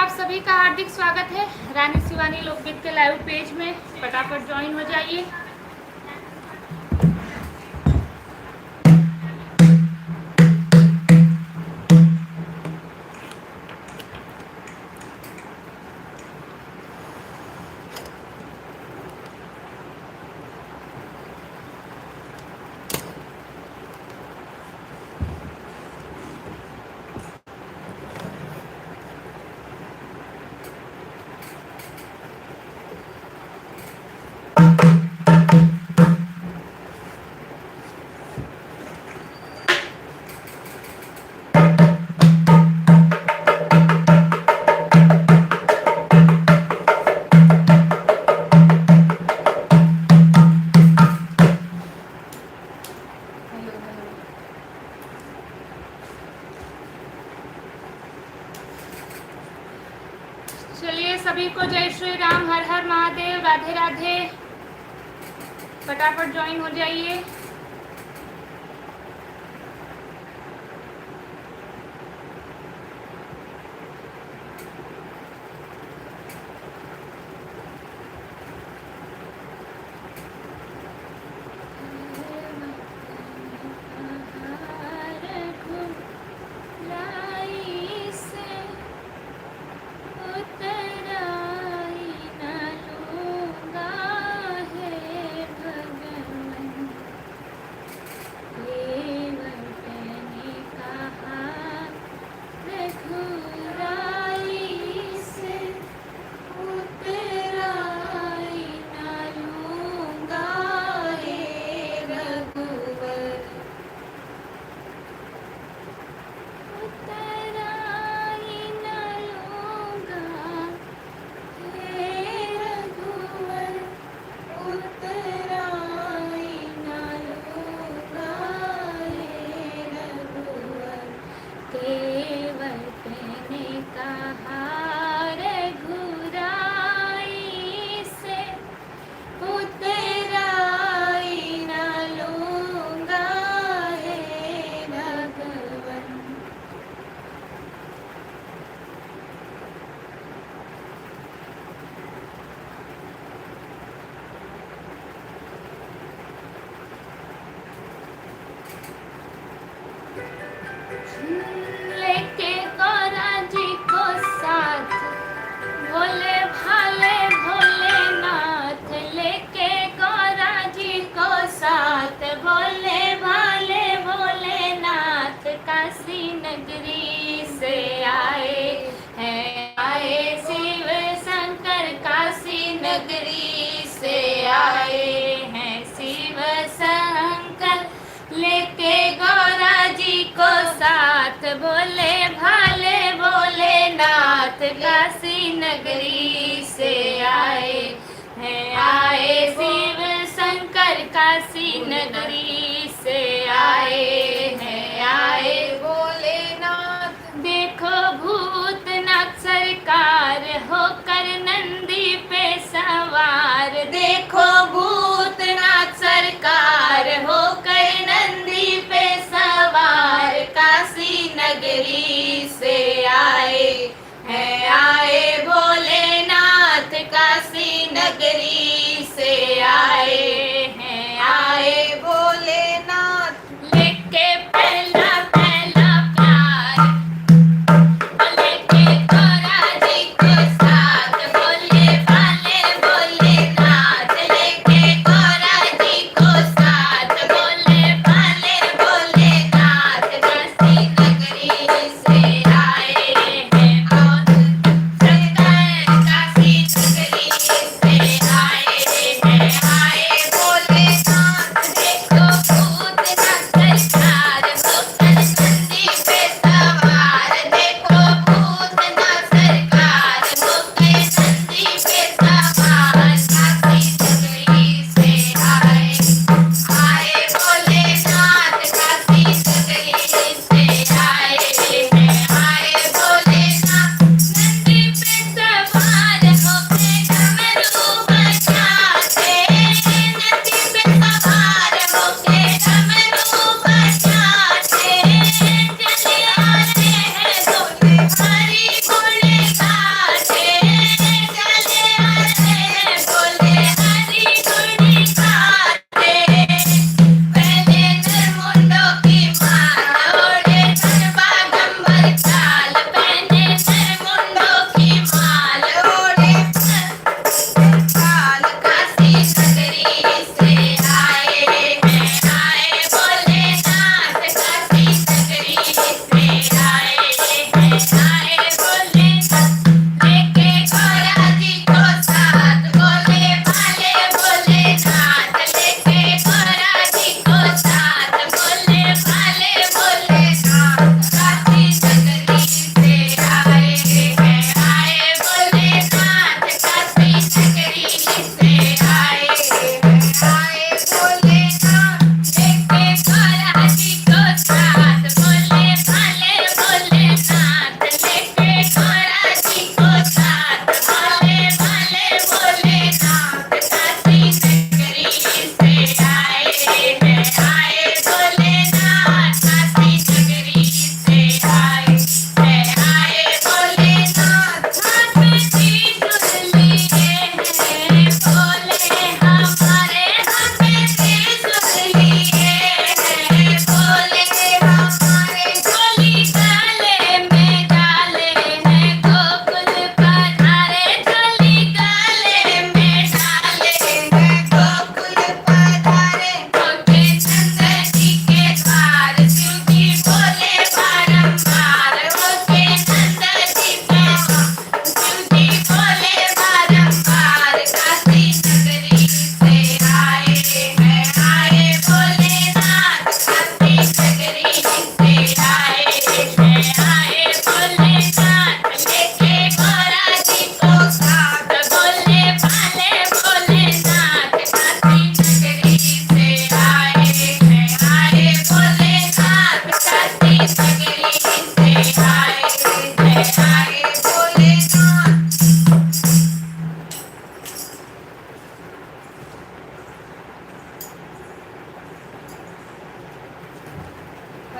आप सभी का हार्दिक स्वागत है रानी शिवानी लोकगीत के लाइव पेज में। फटाफट ज्वाइन हो जाइए। चलिए, सभी को जय श्री राम, हर हर महादेव, राधे राधे। फटाफट ज्वाइन हो जाइए। लेके गौरा जी को साथ, भोले भाले भोलेनाथ। लेके गौरा जी को साथ, भोले भाले भोलेनाथ। काशी नगरी से आए हैं, आए शिव शंकर। काशी नगरी से आए हैं शिव शंकर। लेके गौरा जी को साथ, भोले भाले भोलेनाथ। काशी नगरी से आए हैं, आए शिव शंकर। काशी नगरी से आए हैं, आए भोलेनाथ। देखो भूतनाथ सरकार, होकर नंदी पे सवार। देखो भूतनाथ सरकार, होकर नंदी पे सवार। काशी नगरी से आए हैं, आए भोलेनाथ। काशी नगरी से आए हैं, आए भोलेनाथ। लेके पहला पहला प्यार, लेके गौरा जी को साथ, भोले भाले भोलेनाथ। लेके गौरा जी को साथ, भोले भाले भोलेनाथ। काशी नगरी से आए हैं शंकर। काशी नगरी से आए हैं, आए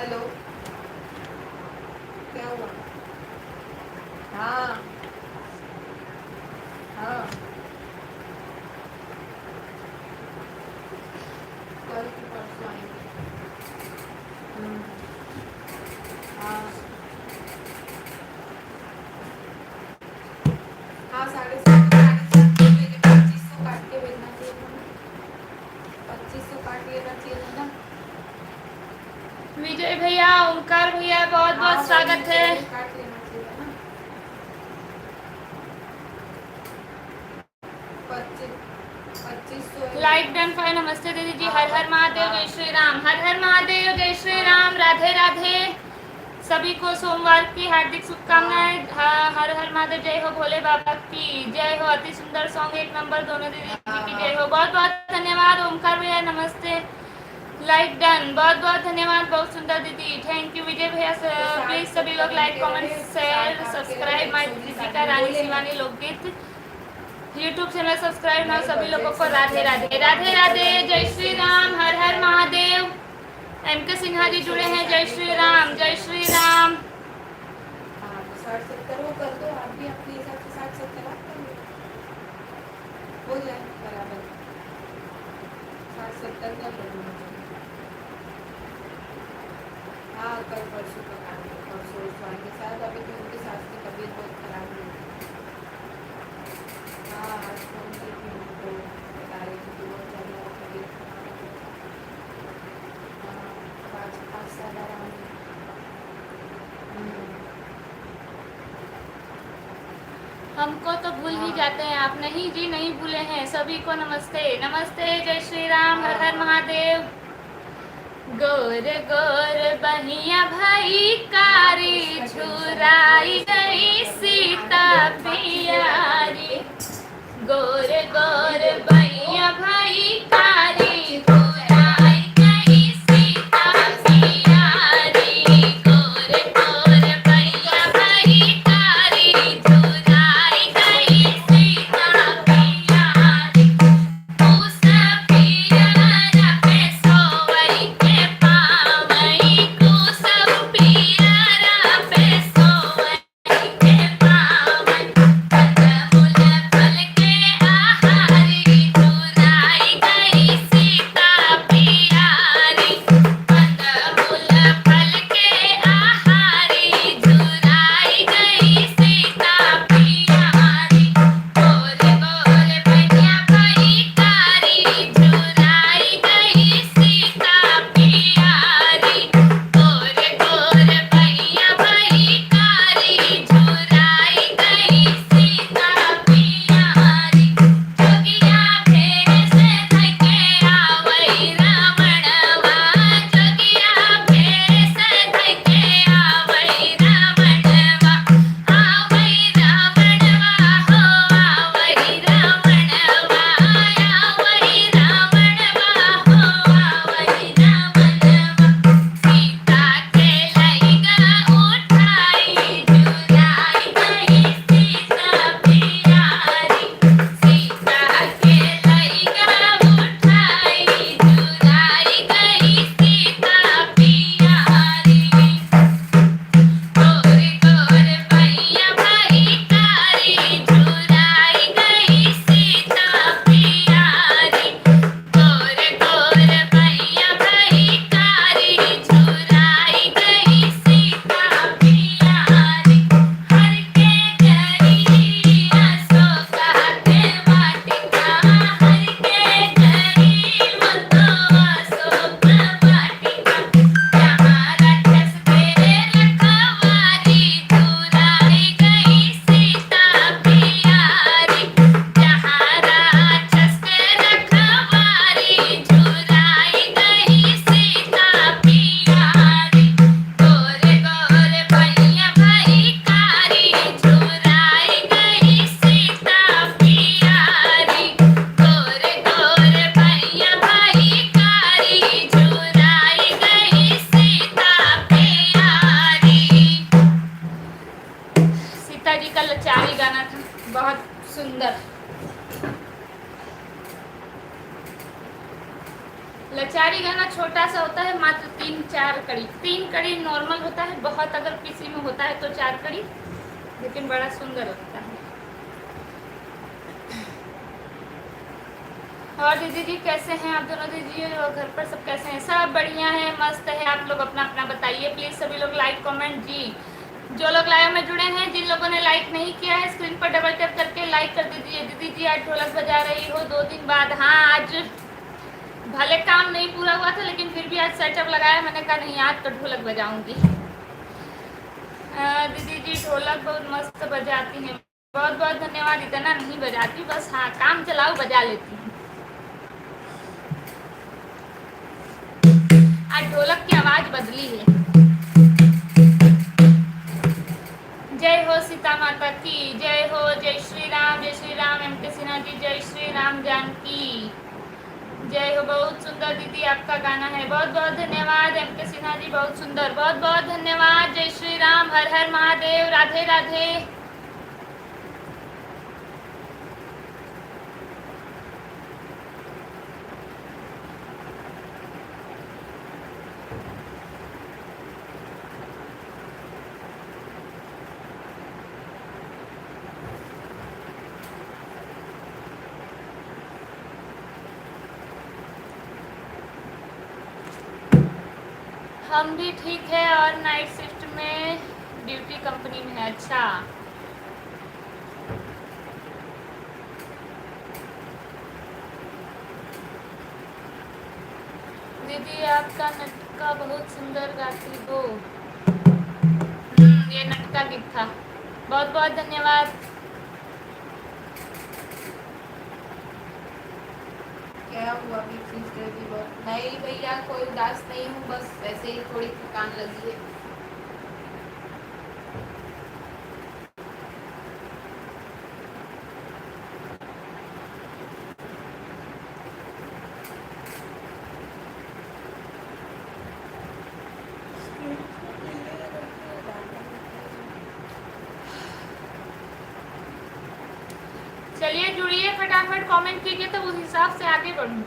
हेलो, क्या हुआ? हाँ हाँ, कल की परसों आएंगे। हाँ हाँ, 7:30 मेरे 2500 काट के भेजना चाहिए था ना, 2500 काट लेना चाहिए था ना। विजय भैया, ओमकार भैया, बहुत हाँ, बहुत स्वागत है। काट लेना चाहिए था ना। 2500 लाइक डन फाइन। नमस्ते दीदी जी, हाँ, हर हर महादेव, हाँ। जय श्री राम। हर हर महादेव, जय श्री राम, राधे राधे। सभी को सोमवार की हार्दिक शुभकामनाएं। हर हर महादेव, जय हो भोले बाबा की जय हो। अति सुंदर सॉन्ग, एक नंबर। दोनों दीदी जी की जय हो। बहुत बहुत धन्यवाद ओमकार भैया, नमस्ते। लाइक डन, बहुत बहुत धन्यवाद, बहुत सुंदर दीदी, थैंक यू विजय भैया। प्लीज सभी लोग like comment share subscribe my Deepika Rani Shivani लोकगीत यूट्यूब चैनल सब्सक्राइब ना। सभी लोगों को राधे राधे, राधे राधे, जय श्री राम, हर हर महादेव। एम के सिन्हा जी जुड़े हैं, जय श्री राम, जय श्री राम। हाँ, तो 60-70 वो कर दो, आप भी अपने हिसाब से 60-70 आप कर लो, हो जाए बराबर। 60-70 कर लो दोनों जने। हाँ, कल परसों का काम है, परसों स्वामी के साथ। अभी तो उनकी सास की तबीयत बहुत खराब हुई। हाँ, आज फोन की थी उनको, बता रही थी कि बहुत ज़्यादा तबीयत खराब है। हाँ, अब आज 5 साल आराम है। हमको तो भूल ही जाते हैं आप। नहीं जी, नहीं भूले हैं। सभी को नमस्ते, नमस्ते, जय श्री राम, हर हर महादेव। गोर गोर बहिया भाई कारी छुराई गई सीता पियारी। गोर गोर बहिया भाई कारी छुराई गई सीता पियारी। गोर गोर बहिया भाई कारी छुराई गई सीता पियारी। उस पियरा पे सोवई के पावई, उस पियरा पे सोवई के पावई। फल फल के आहारी चुराई गई 4 कड़ी, 3 कड़ी नॉर्मल होता है, बहुत अगर किसी में होता है तो 4 कड़ी, लेकिन बड़ा सुंदर लगता है। और दीदी जी कैसे हैं आप दोनों दीदी, और घर पर सब कैसे हैं? सब बढ़िया है, मस्त है। आप लोग अपना अपना बताइए प्लीज़, सभी लोग लाइक कमेंट जी। जो लोग लाइव में जुड़े हैं, जिन लोगों ने लाइक नहीं किया है स्क्रीन पर डबल टैप करके लाइक कर दीजिए। दीदी जी आज ढोलक बजा रही हो 2 दिन बाद? हाँ, आज भले काम नहीं पूरा हुआ था, लेकिन फिर भी आज सेटअप लगाया, मैंने कहा नहीं आज तो ढोलक बजाऊंगी। दीदी जी ढोलक बहुत मस्त बजाती हैं, बहुत बहुत धन्यवाद। इतना नहीं बजाती, बस हाँ काम चलाओ बजा लेती हूँ। आज ढोलक की आवाज बदली है। जय हो सीता माता की जय हो, जय श्री राम एम के सिन्हा जी, जय श्री राम जानकी जय हो। बहुत सुंदर दीदी आपका गाना है, बहुत बहुत धन्यवाद एम के सिन्हा जी, बहुत सुंदर, बहुत बहुत धन्यवाद। जय श्री राम, हर हर महादेव, राधे राधे। हम भी ठीक है, और नाइट शिफ्ट में ड्यूटी कंपनी में है। अच्छा, दीदी आपका नटका बहुत सुंदर गाती हो। ये नटका गीत था, बहुत बहुत धन्यवाद। क्या हुआ अभी सिस्टर जी? बहुत नहीं भैया, कोई उदास नहीं हूँ, बस वैसे ही थोड़ी थकान लगी है। चलिए जुड़िए, फटाफट कमेंट कीजिए, तो उस हिसाब से आगे बढ़ूँ।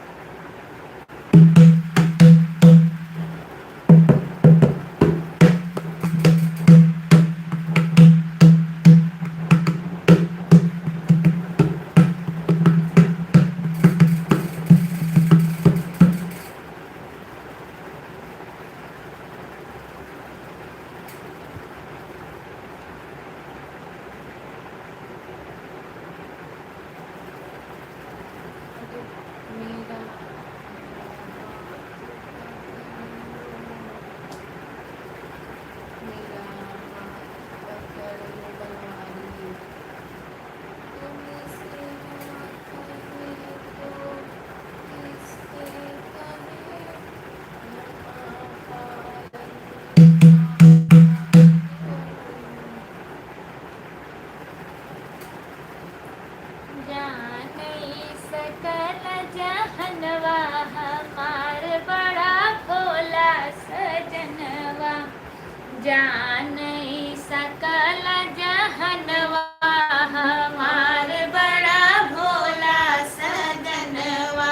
जानई सकल जहनवा हमार बड़ा भोला सजनवा,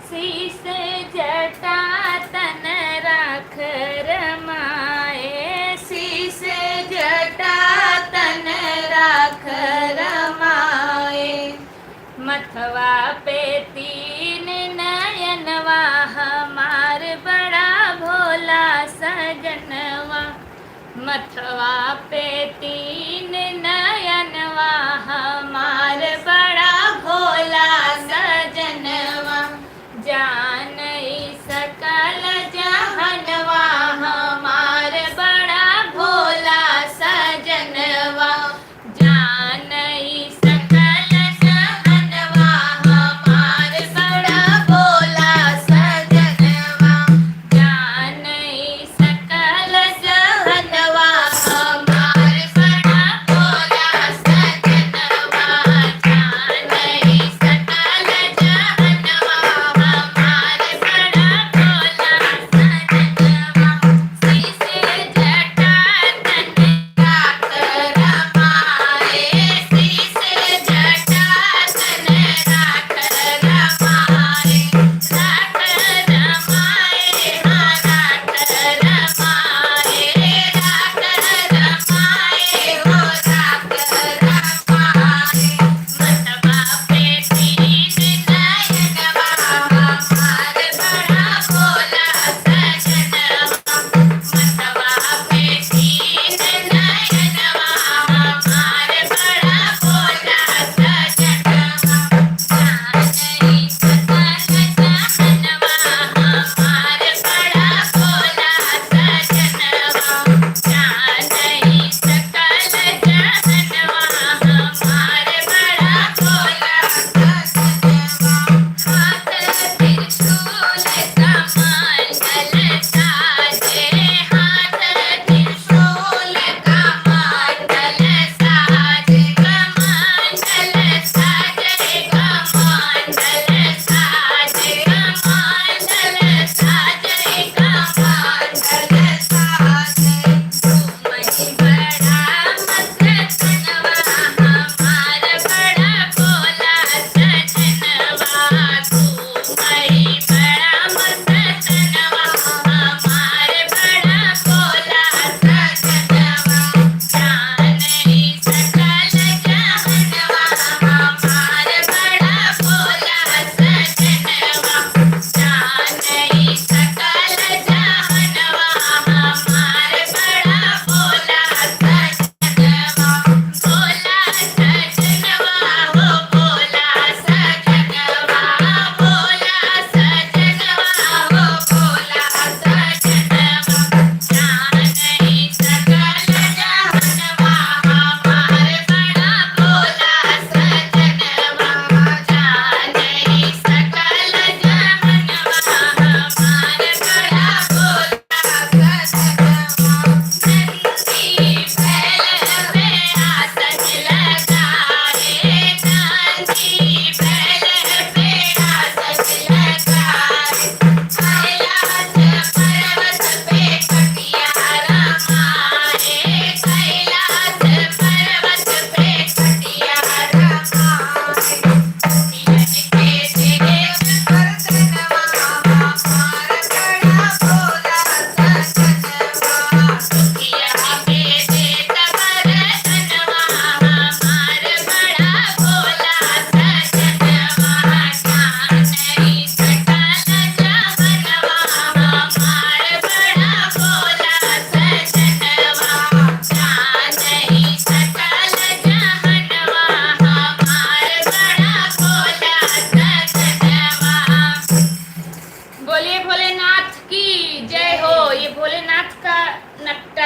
शीस जटा तन राख रमाए, शीस जटा तन राख रमाए। मथवा पे 3 नयनवा हमार बड़ा भोला सजनवा, मथवा पे 3 नयनवा हमार बड़ा भोला सजनवा, जानई सकल जहनवा हमार बड़ा भोला सजनवा, जानई सकल जहनवा हमार बड़ा भोला सजनवा, जानई सकल जहनवा हमार बड़ा भोला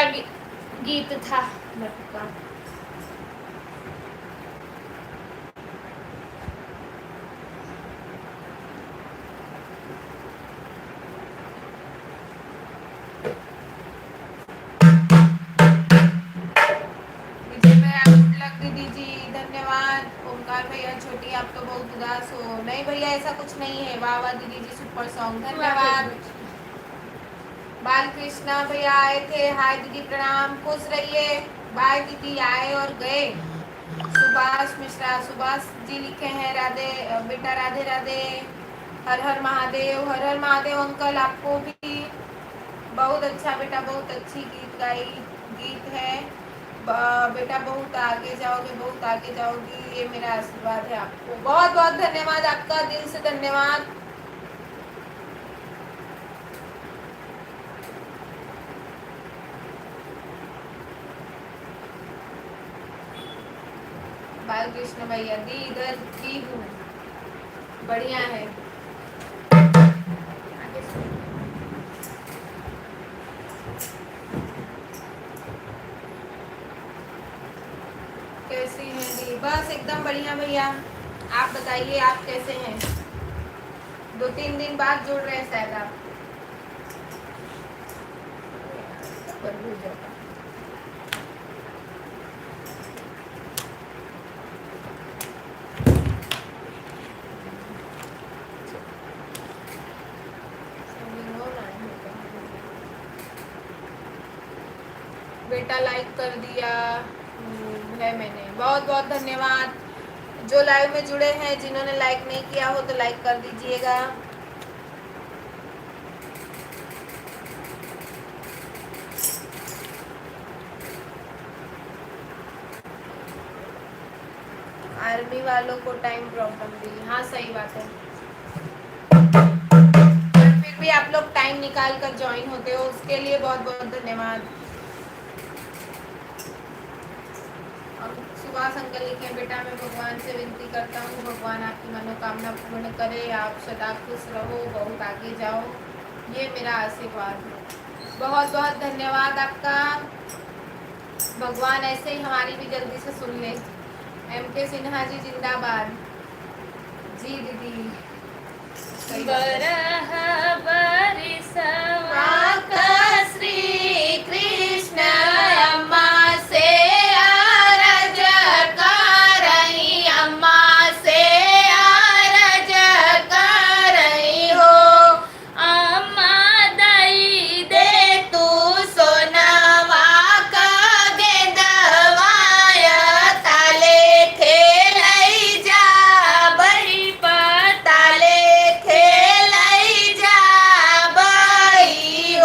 गीत था लड़का। विजय भैया गुड लक दीदी जी, धन्यवाद। ओमकार भैया छोटी आप तो बहुत उदास हो। नहीं भैया ऐसा कुछ नहीं है। वाह वाह दीदी जी, सुपर सॉन्ग, धन्यवाद। बालकृष्णा भैया आए थे, हाय दीदी प्रणाम, खुश रहिए। बाय दीदी, आए और गए। सुभाष मिश्रा, सुभाष जी लिखे हैं राधे बेटा, राधे राधे, हर हर महादेव, हर हर महादेव। अंकल आपको भी बहुत अच्छा बेटा, बहुत अच्छी गीत है बेटा, बहुत आगे जाओगे, बहुत आगे जाओगी, ये मेरा आशीर्वाद है आपको। बहुत बहुत धन्यवाद आपका, दिल से धन्यवाद। बालकृष्ण भैया दी इधर की हूँ, बढ़िया है। कैसी हैं दी? बस एकदम बढ़िया भैया, आप बताइए आप कैसे हैं? 2-3 दिन बाद जुड़ रहे हैं शायद आप। बेटा लाइक कर दिया है मैंने, बहुत बहुत धन्यवाद। जो लाइव में जुड़े हैं, जिन्होंने लाइक नहीं किया हो तो लाइक कर दीजिएगा। आर्मी वालों को टाइम प्रॉब्लम दी, हाँ सही बात है। फिर भी आप लोग टाइम निकाल कर ज्वाइन होते हो, उसके लिए बहुत बहुत धन्यवाद। सुभाष अंकल लिखे, बेटा मैं भगवान से विनती करता हूँ, भगवान आपकी मनोकामना पूर्ण करे, आप सदा खुश रहो, बहुत आगे जाओ, ये मेरा आशीर्वाद है। बहुत बहुत धन्यवाद आपका। भगवान ऐसे ही हमारी भी जल्दी से सुन ले। MK सिन्हा जी जिंदाबाद। जी दीदी, बरह बरिसवा श्री कृष्ण अम्मा से आरज करई, अम्मा से आरज करई हो, अम्मा दई दे तू सोनवा का गेंदवाय, ताले खेलई जा बड़ी ताले खेलई जा बई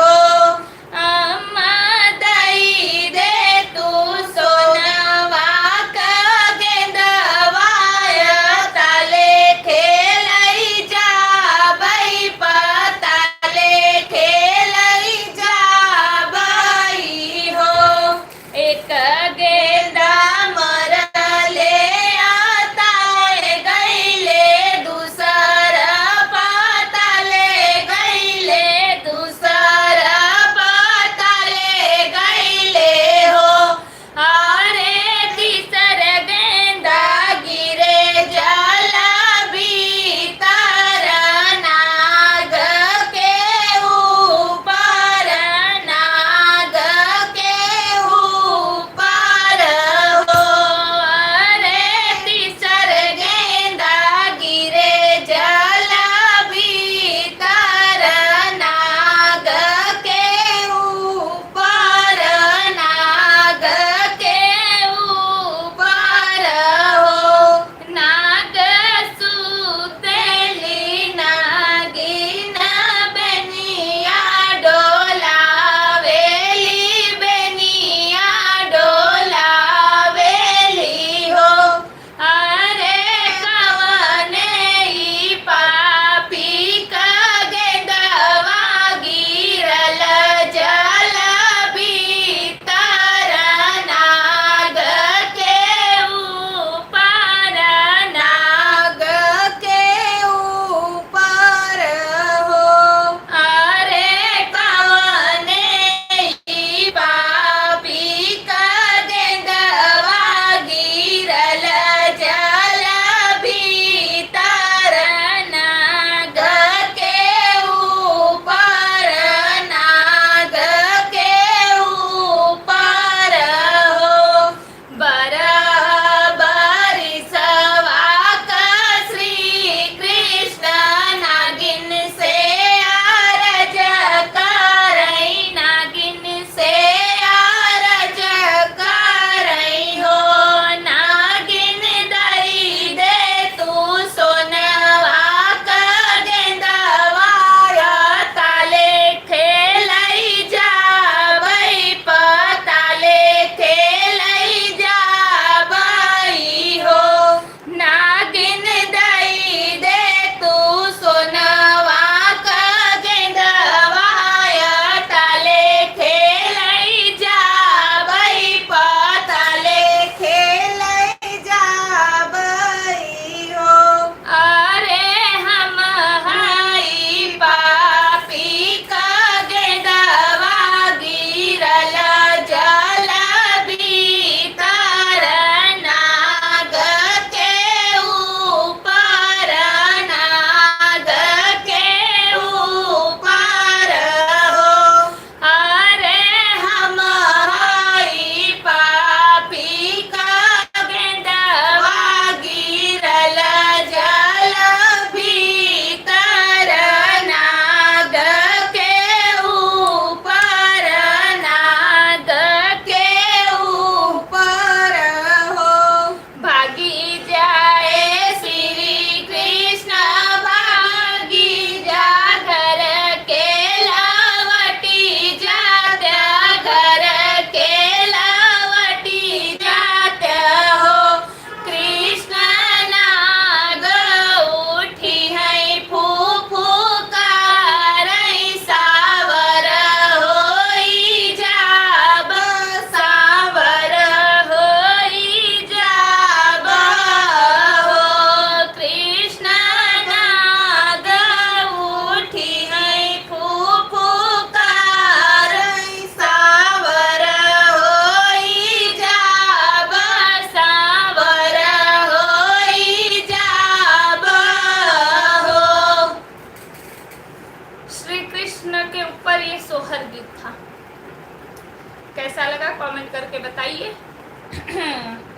कैसा लगा कमेंट करके बताइए।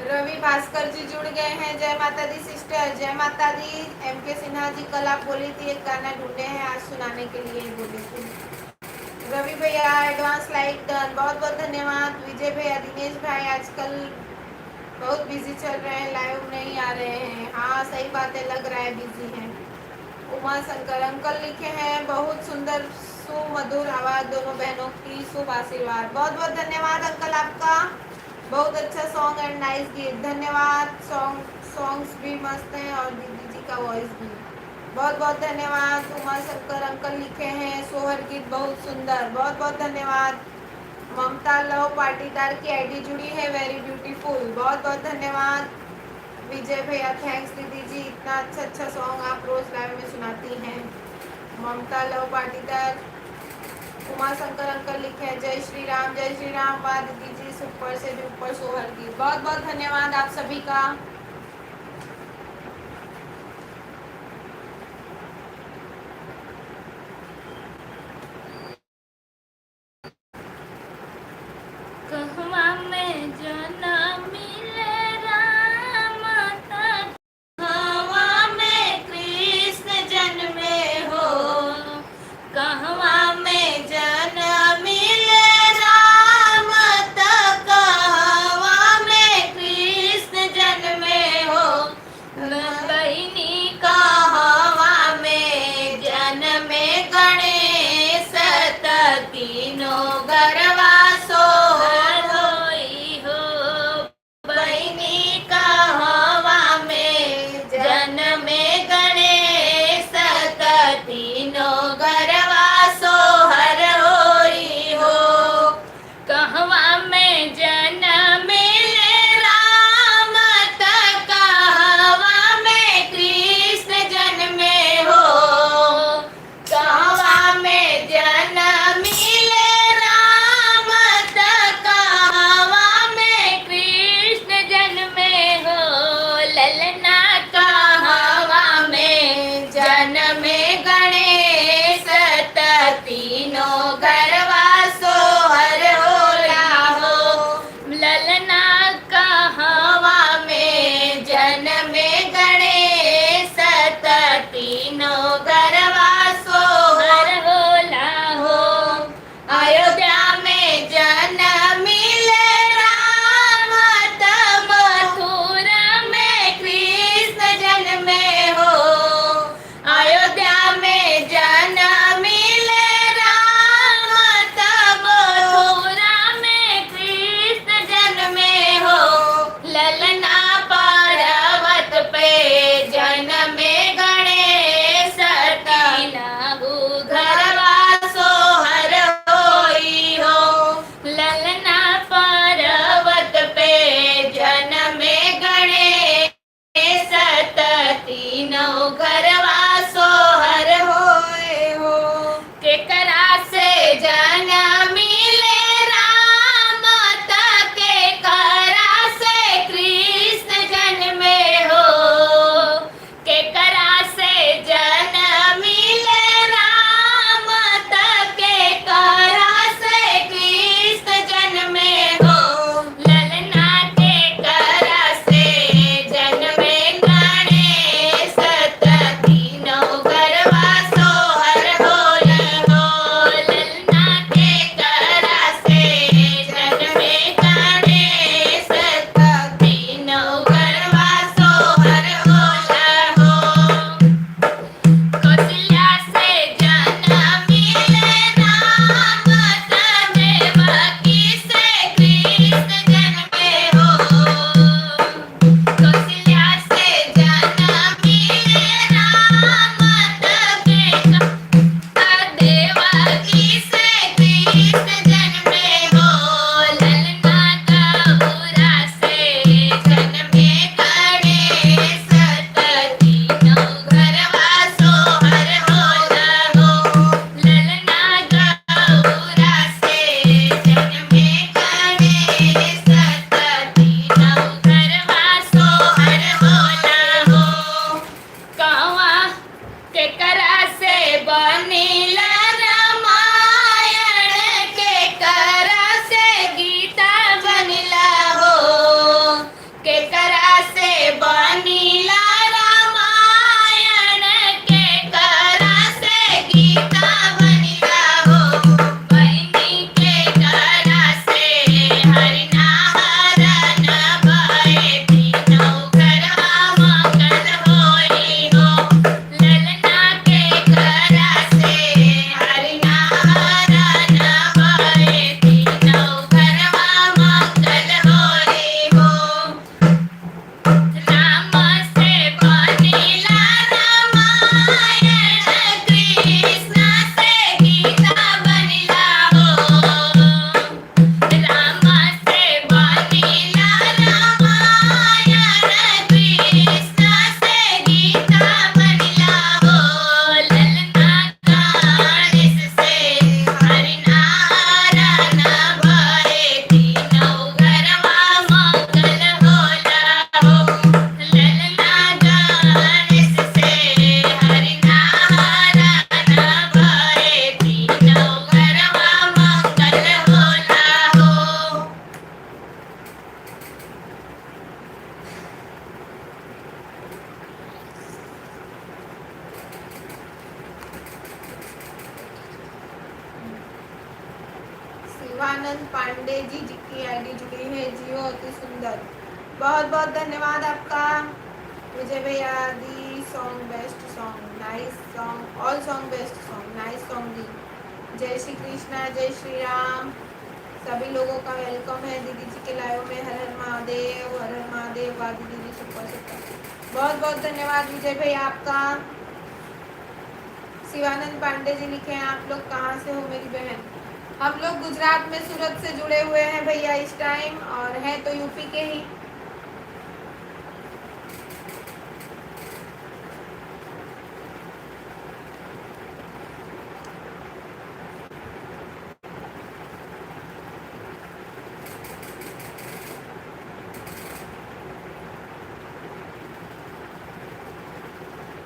रवि भास्कर जी जुड़ गए हैं। जय माता दी सिस्टर, जय माता दी। MK सिन्हा जी, कल आप बोली थी एक गाना ढूंढे हैं आज सुनाने के लिए बोले थे। रवि भैया एडवांस लाइक डन, बहुत बहुत धन्यवाद। विजय भैया, दिनेश भाई आजकल बहुत बिजी चल रहे हैं, लाइव नहीं आ रहे हैं। हाँ सही बात है, लग रहा है बिजी हैं। उमा शंकर अंकल लिखे हैं, बहुत सुंदर सुमधुर आवाज दोनों बहनों की, शुभ आशीर्वाद। बहुत बहुत धन्यवाद अंकल आपका, बहुत अच्छा सॉन्ग एंड नाइस गीत, धन्यवाद। सॉन्ग्स भी मस्त हैं और दीदी जी का वॉइस भी, बहुत बहुत धन्यवाद। उमा शंकर अंकल लिखे हैं, सोहर गीत बहुत सुंदर, बहुत बहुत धन्यवाद। ममता लव पाटीदार की आईडी जुड़ी है, वेरी ब्यूटीफुल, बहुत बहुत धन्यवाद। विजय भैया थैंक्स दीदी जी, इतना अच्छा सॉन्ग आप रोज लाइव में सुनाती हैं। ममता लव पाटीदार। उमा शंकर अंकल लिखे हैं, जय श्री राम जय श्री राम। वाह दीदी जी, सुपर से भी ऊपर सोहर गीत, बहुत बहुत धन्यवाद आप सभी का। कहवा में जनम मिले राम तक हवा में कृष्ण जन्मे हो, कहवा में जन्म मिले राम तक, हवा में कृष्ण जन्मे हो। बहिनी का हवा में जन्मे गणेश, तीनों गरवा सोहर होई हो पांडे जी की आईडी जुड़ी है, जियो अति सुंदर, बहुत बहुत धन्यवाद आपका। विजय भैया the song best song, nice song, all song best song, nice song दी। जय श्री कृष्णा, जय श्री राम, सभी लोगों का वेलकम है दीदी जी के लाइव में। हर हर महादेव, हर हर महादेव। वाह दीदी जी, सुपर सुपर, बहुत बहुत धन्यवाद विजय भैया आपका। शिवानंद पांडे जी लिखे हैं, आप लोग कहाँ से हो मेरी बहन? हम लोग गुजरात में सूरत से जुड़े हुए हैं भैया इस टाइम, और हैं तो यूपी के ही।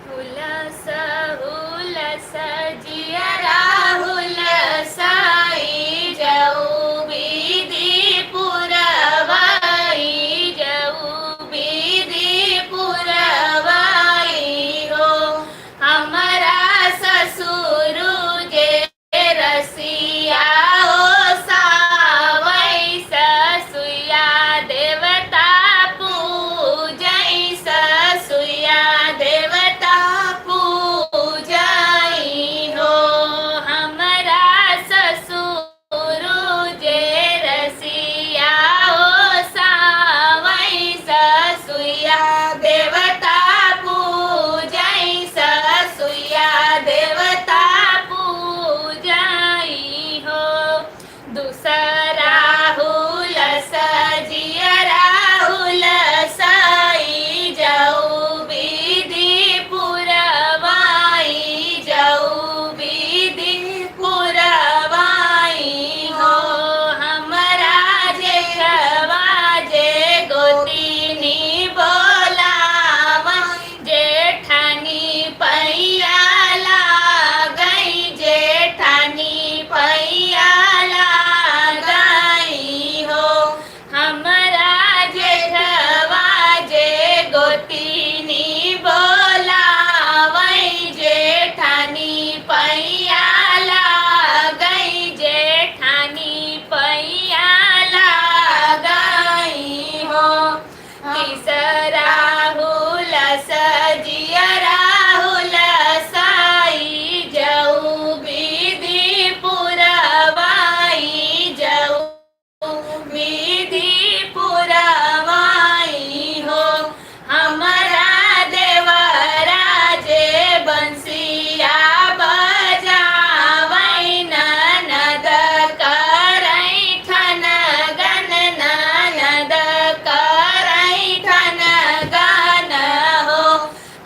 हुलस हुलस जियरा हुलसाई जाऊ बीदी पुरवाई, जाऊ बीदी पुरवाई हो। हमारा ससुर जे रसिया हो सावई, ससुया देवता पूजई, ससुया देवता पूजई हो। हमारा ससुर जे रसिया हो सावई, ससुया देवता पूजई, ससुया देवता पूजई हो। दूसरा हुलस जियरा हुलसाई जाऊ बीदी पुरवाई, जाऊ बीदी पुरवाई हो। हमारा जेठवा जे गोतिनी बोलावा, जेठानी पैया लागई, जेठानी पैया लागई हो। हमारा जेठवा जे गोतिनी बोलावई, जेठानी पैया लागई, जेठानी पैया लागई हो। तीसरा हुलस जियरा हुलसाई जाऊ बीदी पुरवाई, जाऊ बीदी पुरवाई हो। हमारा देवरा जे बंसिया बजावई, ननद करई ठन गन, ननद करई ठन गन हो।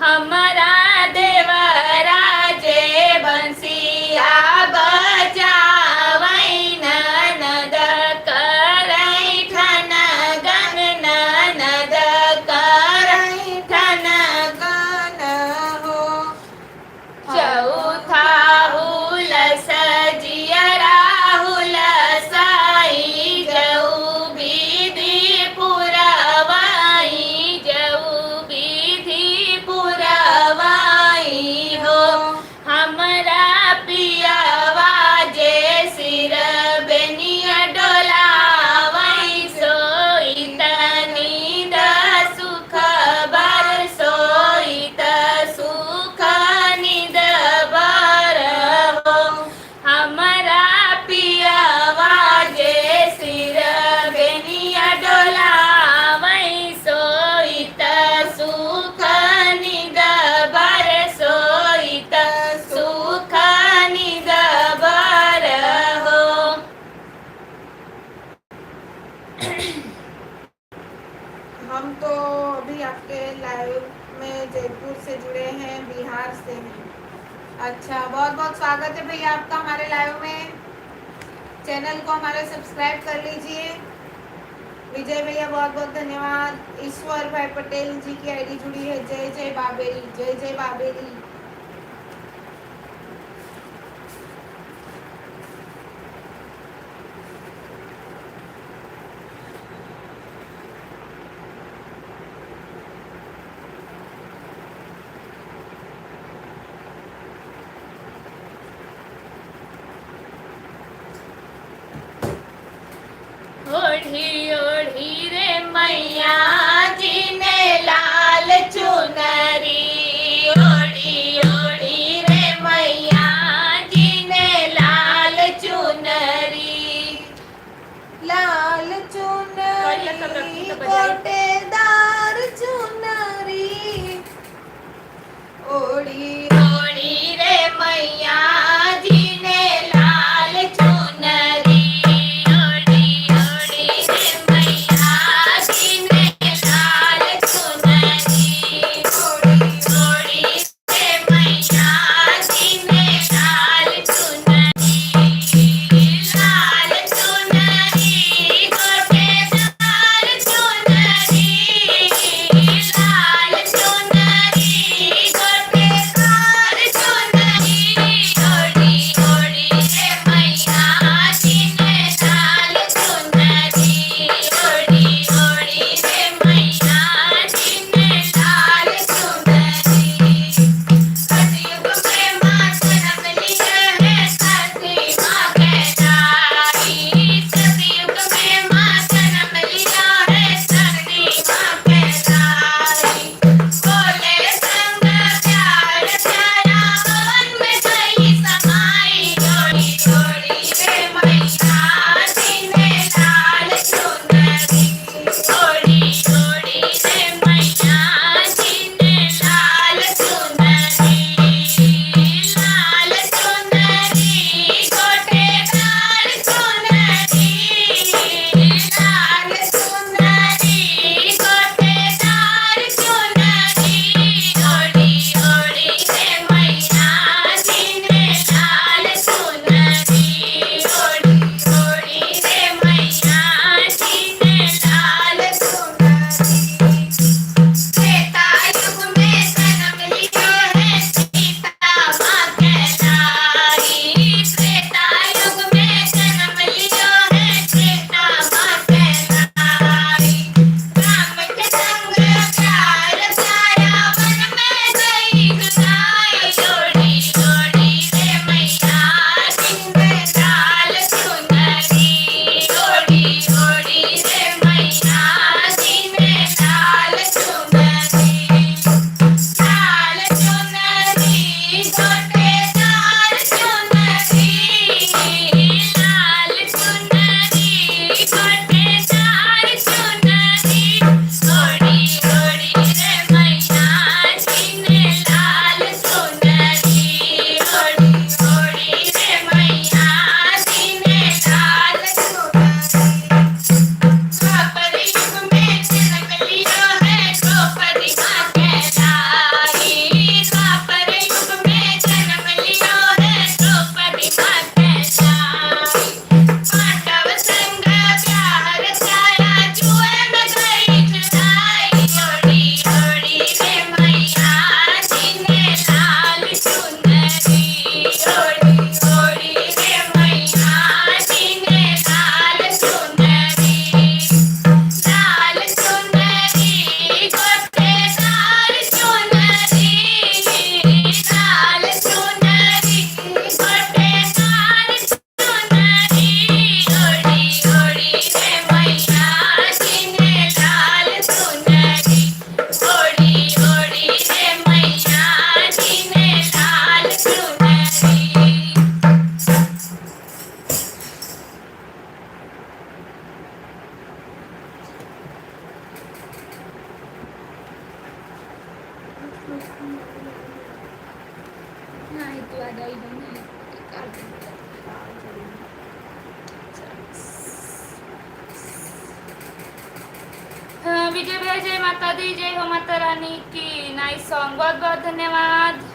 हमारा देवरा जे बंसिया बजावई, ननद करई ठन गन, ननद करई ठन गन हो। चौथा हुलस जियरा हुलसाई जाऊ बीदी पुरवाई, जाऊ बीदी पुरवाई हो। हमारा पियावा जे सिर बेनिया डोलावई, सोईत नींद सुख बर, सोईत सुख नींद बर हो। हमारा पियावा जे सिर बेनिया डोलावई, सोईत सुख नींद बर, सोईत सुख नींद बर हो। हम तो अभी आपके लाइव में जयपुर से जुड़े हैं, बिहार से हैं। अच्छा, बहुत बहुत स्वागत है भैया आपका हमारे लाइव में। चैनल को हमारा सब्सक्राइब कर लीजिए। विजय भैया बहुत बहुत धन्यवाद। ईश्वर भाई पटेल जी की आईडी जुड़ी है, जय जय बाबेली, जय जय बाबेली। ओढ़ी ओढ़ी रे मैया जी ने लाल चुनरी, ओढ़ी ओढ़ी रे मैया जी ने लाल चुनरी, लाल कहिया तब रखी चुनरी तो बजाई। गोटेदार चुनरी, ओढ़ी ओढ़ी रे मैया जी ने लाल चुनरी, ओढ़ी ओढ़ी रे मैया जी ने लाल चुनरी, ओढ़ी ओढ़ी रे मैया जी ने लाल चुनरी, लाल चुनरी गोटेदार चुनरी, लाल चुनरी गोटेदार चुनरी, ओढ़ी ओढ़ी रे मैया जी ने लाल चुनरी, ओढ़ी ओढ़ी रे मैया जी ने लाल चुनरी, सतयुग में माँ जन्म लिया है धरती माँ कहलाई, सतयुग में माँ जन्म लिया है धरती माँ कहलाई, बोले संग प्यार प्यारा मन में गई समाई, ओढ़ी ओढ़ी रे मैया जी ने लाल चुनरी, ओढ़ी ओढ़ी रे मैया जी ने लाल चुनरी, लाल चुनरी गोटेदार चुनरी, लाल चुनरी गोटेदार चुनरी, ओढ़ी ओढ़ी रे मैया जी ने लाल चुनरी, ओढ़ी ओढ़ी रे मैया जी ने लाल चुनरी, त्रेता युग में जन्म लिया है सीता माँ कहलाई, त्रेता युग में जन्म लिया है सीता माँ कहलाई, राम के संग प्यार प्यारा वन में गई जुदाई, ओढ़ी ओढ़ी रे मैया जी ने लाल चुनरी, ओढ़ी ओढ़ी रे मैया जी ने लाल चुनरी, लाल चुनरी गोटेदार चुनरी, लाल चुनरी गोटेदार चुनरी, ओढ़ी ओढ़ी रे मैया जी ने लाल चुनरी, ओढ़ी ओढ़ी रे मैया जी ने लाल चुनरी, द्वापर युग में जन्म लिया है द्रौपदी माँ कहलाई, द्वापर युग में जन्म लिया है द्रौपदी माँ कहलाई, पांडव संग प्यार प्यारा जुए में गई जुदाई, ओढ़ी ओढ़ी रे मैया जी ने लाल चुनरी, ओढ़ी ओढ़ी रे मैया जी ने लाल चुनरी, लाल चुनरी गोटेदार चुनरी, लाल चुनरी गोटेदार चुनरी, ओढ़ी ओढ़ी रे मैया जी ने लाल चुनरी, ओढ़ी ओढ़ी रे मैया जी ने लाल चुनरी। नहीं तू आ जाई नहीं कर दे। विजय भैया जय माता दी, जय हो माता रानी की। नाइस सॉन्ग, बहुत बहुत धन्यवाद।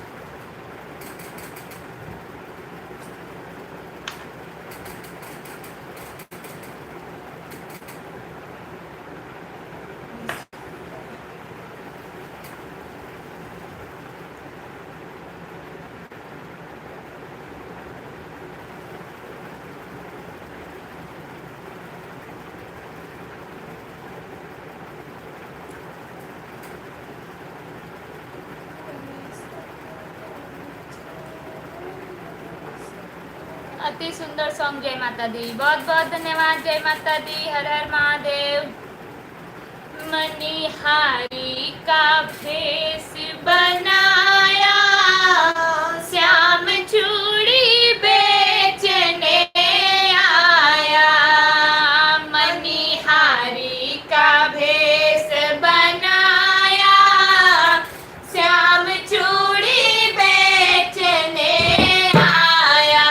अति सुंदर सॉन्ग। जय माता दी, बहुत बहुत धन्यवाद। जय माता दी, हर हर महादेव। मनिहारी का भेष बनाया, श्याम चूड़ी बेचने आया। मनिहारी का भेष बनाया, श्याम चूड़ी बेचने आया।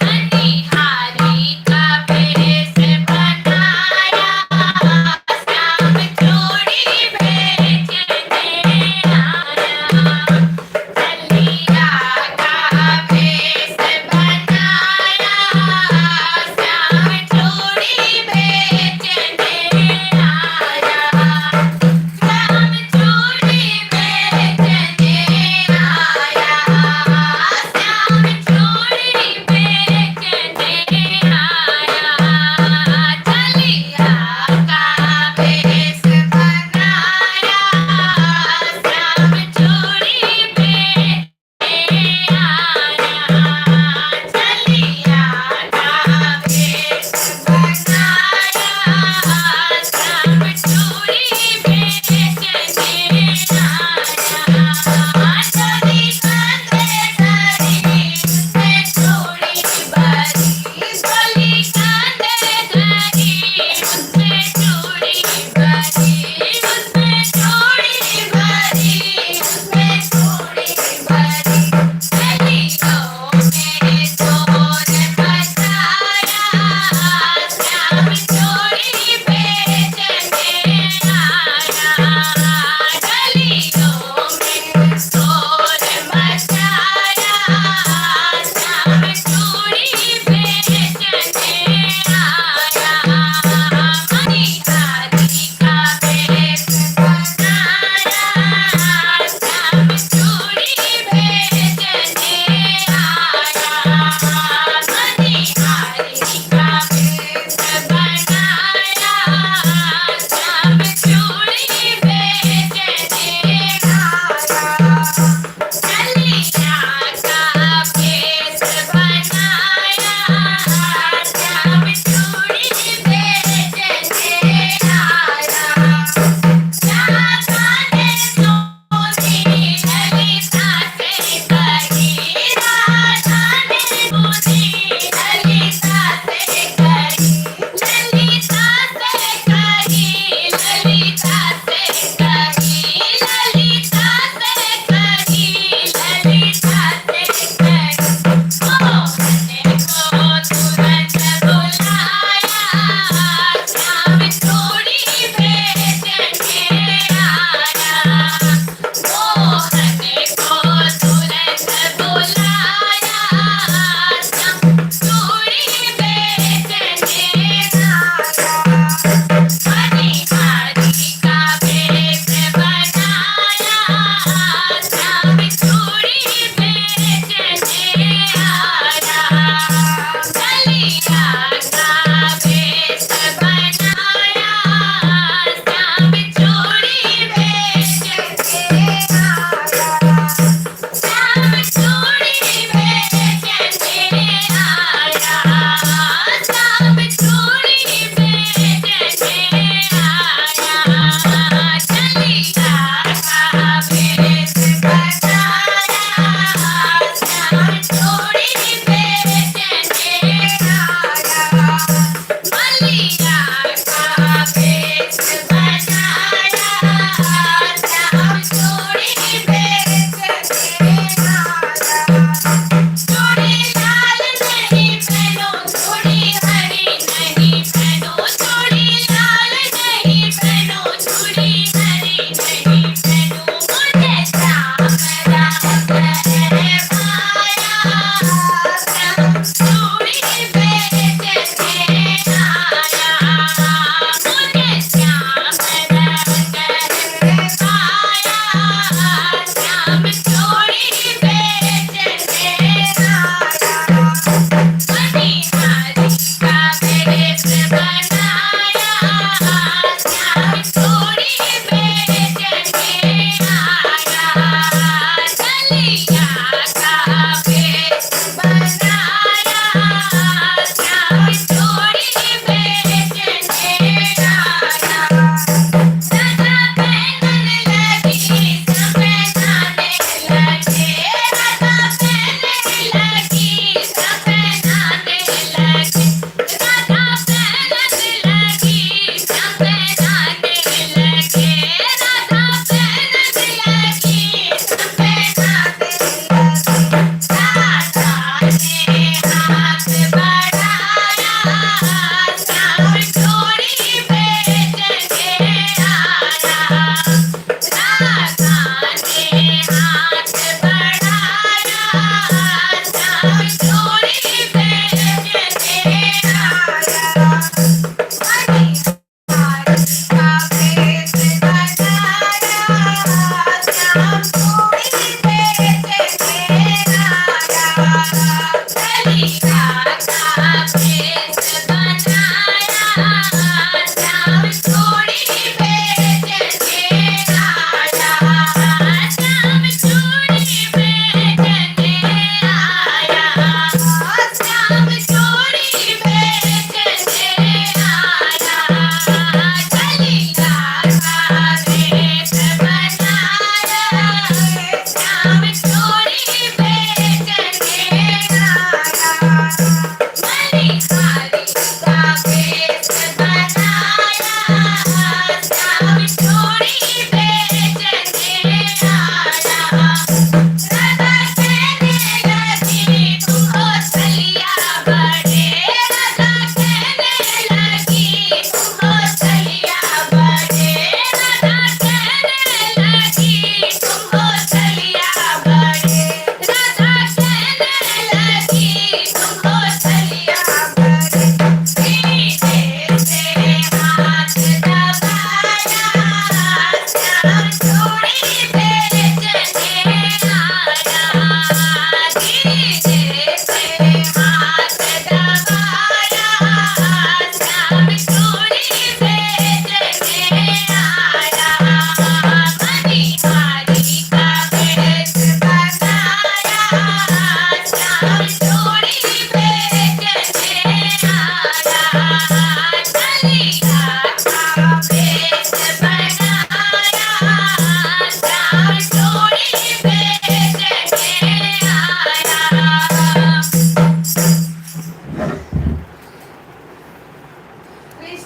मनिहारी का भेष बनाया, श्याम चूड़ी बेचने आया।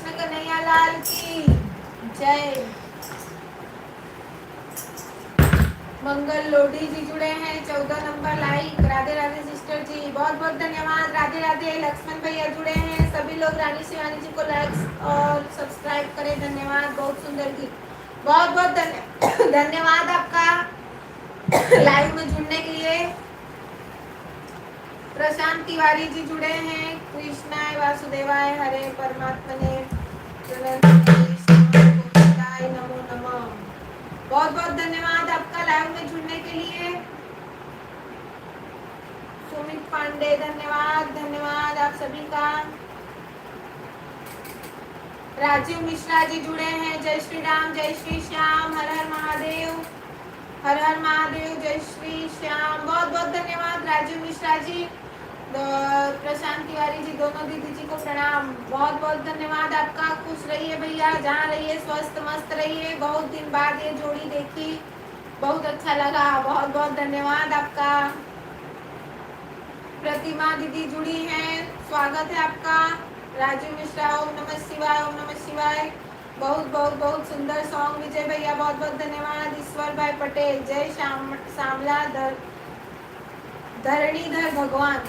कृष्ण कन्हैया लाल की जय। मंगल लोधी जी जुड़े हैं, 14 number like. Radhe Radhe sister ji, बहुत बहुत धन्यवाद। राधे राधे। लक्ष्मण भैया जुड़े हैं। सभी लोग रानी शिवानी जी को लाइक और सब्सक्राइब करें, धन्यवाद। बहुत सुंदर गीत, बहुत बहुत धन्यवाद आपका लाइव में जुड़ने के लिए। प्रशांत तिवारी जी जुड़े हैं। कृष्णाय वासुदेवाय हरे परमात्मने नमो नमः। बहुत बहुत धन्यवाद आपका लाइव में जुड़ने के लिए। सुमित पांडे धन्यवाद, धन्यवाद आप सभी का। राजीव मिश्रा जी जुड़े हैं। जय श्री राम, जय श्री श्याम, हर हर महादेव, हर हर महादेव, जय श्री श्याम। बहुत बहुत धन्यवाद राजीव मिश्रा जी, प्रशांत तिवारी जी, दोनों दीदी जी को प्रणाम। बहुत बहुत धन्यवाद आपका। खुश रहिए भैया, जहाँ रहिए स्वस्थ मस्त रहिए। बहुत दिन बाद ये जोड़ी देखी, बहुत अच्छा लगा। बहुत बहुत धन्यवाद आपका। प्रतिमा दीदी जुड़ी हैं, स्वागत है आपका। राजीव मिश्रा, ओम नमः शिवाय, ओम नमः शिवाय। बहुत बहुत बहुत सुंदर सॉन्ग विजय भैया, बहुत बहुत धन्यवाद। ईश्वर भाई पटेल, जय श्याम श्यामला धरणीधर भगवान,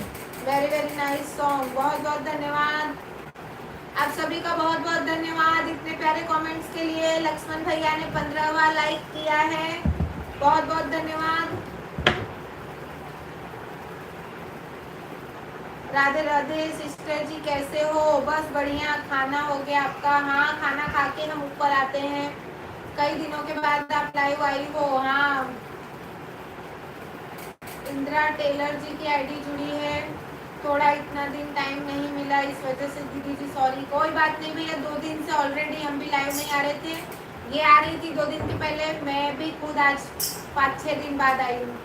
वेरी वेरी नाइस सॉन्ग, बहुत बहुत धन्यवाद आप सभी का। बहुत बहुत धन्यवाद इतने प्यारे कमेंट्स के लिए। लक्ष्मण भैया ने 15वां लाइक किया है, बहुत बहुत धन्यवाद। राधे राधे सिस्टर जी, कैसे हो? बस बढ़िया। खाना हो गया आपका? हाँ, खाना खा के हम ऊपर आते हैं। कई दिनों के बाद आप लाइव आई हो। हाँ, इंदिरा टेलर जी की आईडी जुड़ी है। थोड़ा इतना दिन टाइम नहीं मिला, इस वजह से दीदी जी सॉरी। कोई बात नहीं भैया, 2 दिन से ऑलरेडी हम भी लाइव नहीं आ रहे थे। ये आ रही थी 2 दिन के पहले, मैं भी खुद आज 5-6 दिन बाद आई हूँ।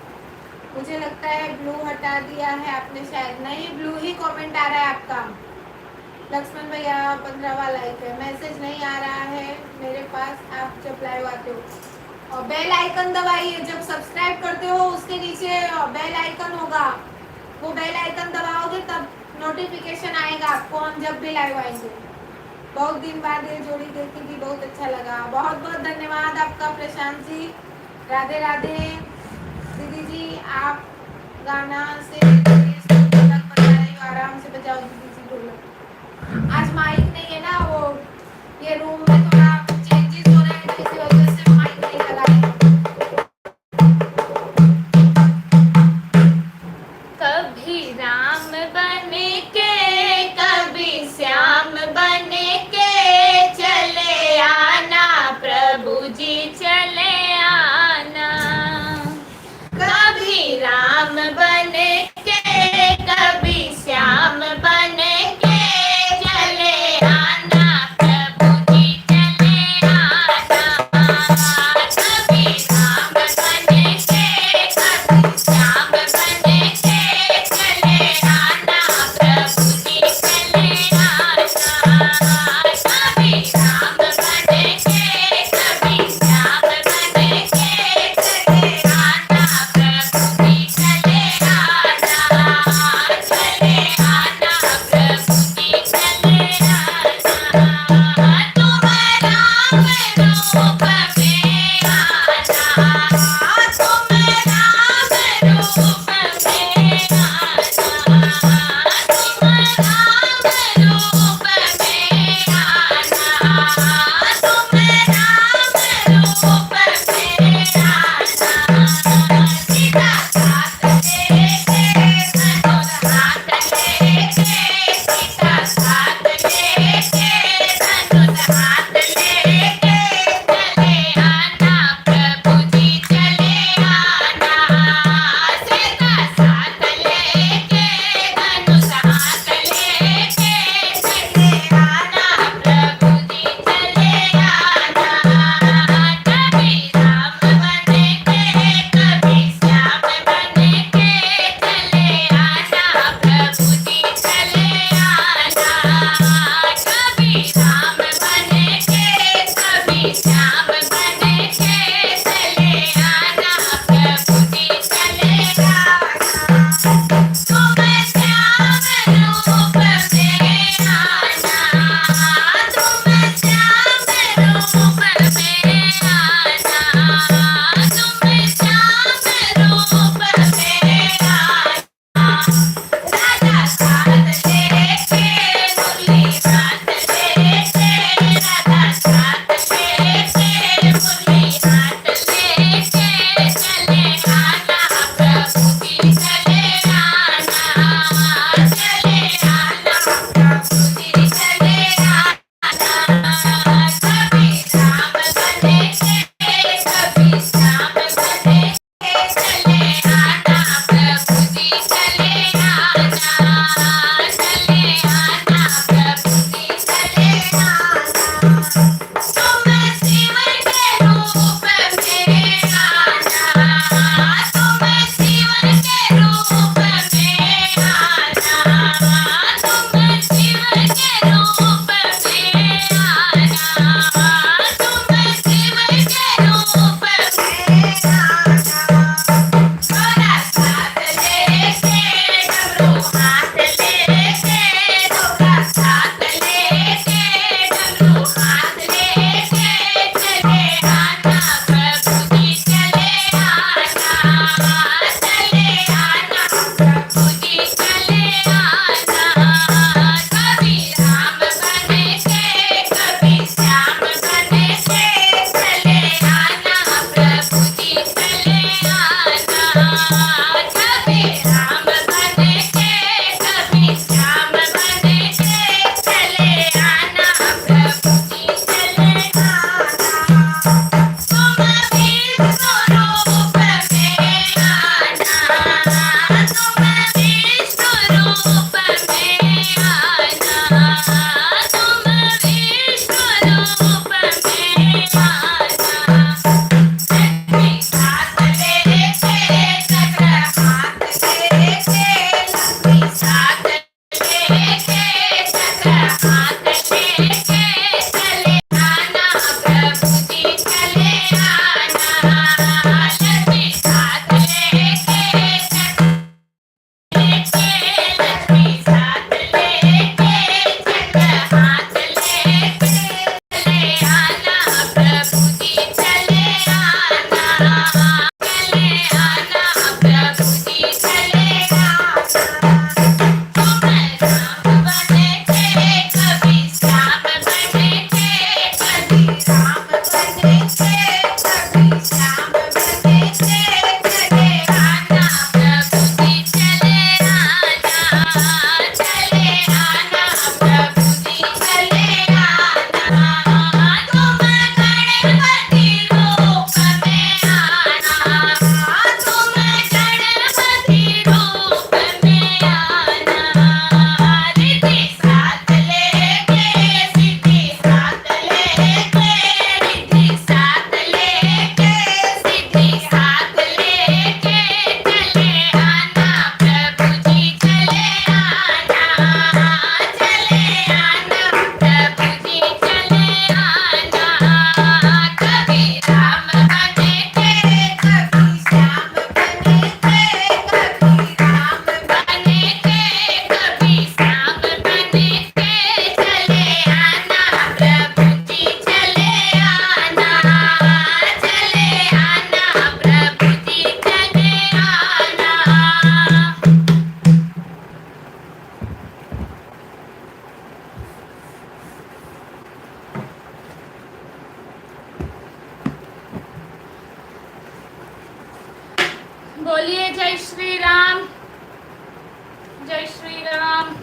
मुझे लगता है ब्लू हटा दिया है आपने शायद। नहीं, ब्लू ही कमेंट आ रहा है आपका। लक्ष्मण भैया 15वां लाइक है, मैसेज नहीं आ रहा है मेरे पास। आप जब लाइव आते हो और बेल आइकन दबाइए, जब सब्सक्राइब करते हो उसके नीचे बेल आइकन होगा, वो बेल आइकन दबाओगे तब नोटिफिकेशन आएगा आपको, हम जब भी लाइव आएंगे। बहुत दिन बाद ये जोड़ी देखी थी, बहुत अच्छा लगा। बहुत बहुत धन्यवाद आपका प्रशांत जी। राधे राधे दीदी जी, आप गाना से ढोलक बजा रही हो, आराम से बजाओ दीदी जी ढोलक। आज माइक नहीं है ना, वो ये रूम में थोड़ा चेंजेस हो रहे हैं, इसी वजह से माइक नहीं लगा है। कभी राम बने के कभी श्याम बने के चले आना प्रभु जी, चले आना। कभी राम बने के कभी श्याम बने के चले आना प्रभु जी, चले आना। कभी राम बने के कभी श्याम बने के चले आना प्रभु जी, चले आना। कभी राम बने के कभी श्याम बने के चले आना प्रभु जी, चले आना। चले आना प्रभु जी, चले आना। तुम राम रूप में आना, तुम राम रूप में आना। तुम राम रूप में आना, तुम राम रूप में आना। सीता साथ लेके धनुष हाथ लेके, सीता साथ लेके धनुष हाथ लेके चले आना प्रभु जी, चले आना। सीता साथ लेके धनुष हाथ लेके चले आना प्रभु जी, चले आना। कभी राम बने के कभी श्याम बने के चले आना प्रभु जी, चले आना। कभी राम बने के कभी श्याम बने के चले आना प्रभु जी, चले आना। तुम श्याम रूप में आना, तुम बोलिए जय श्री राम, जय श्री राम।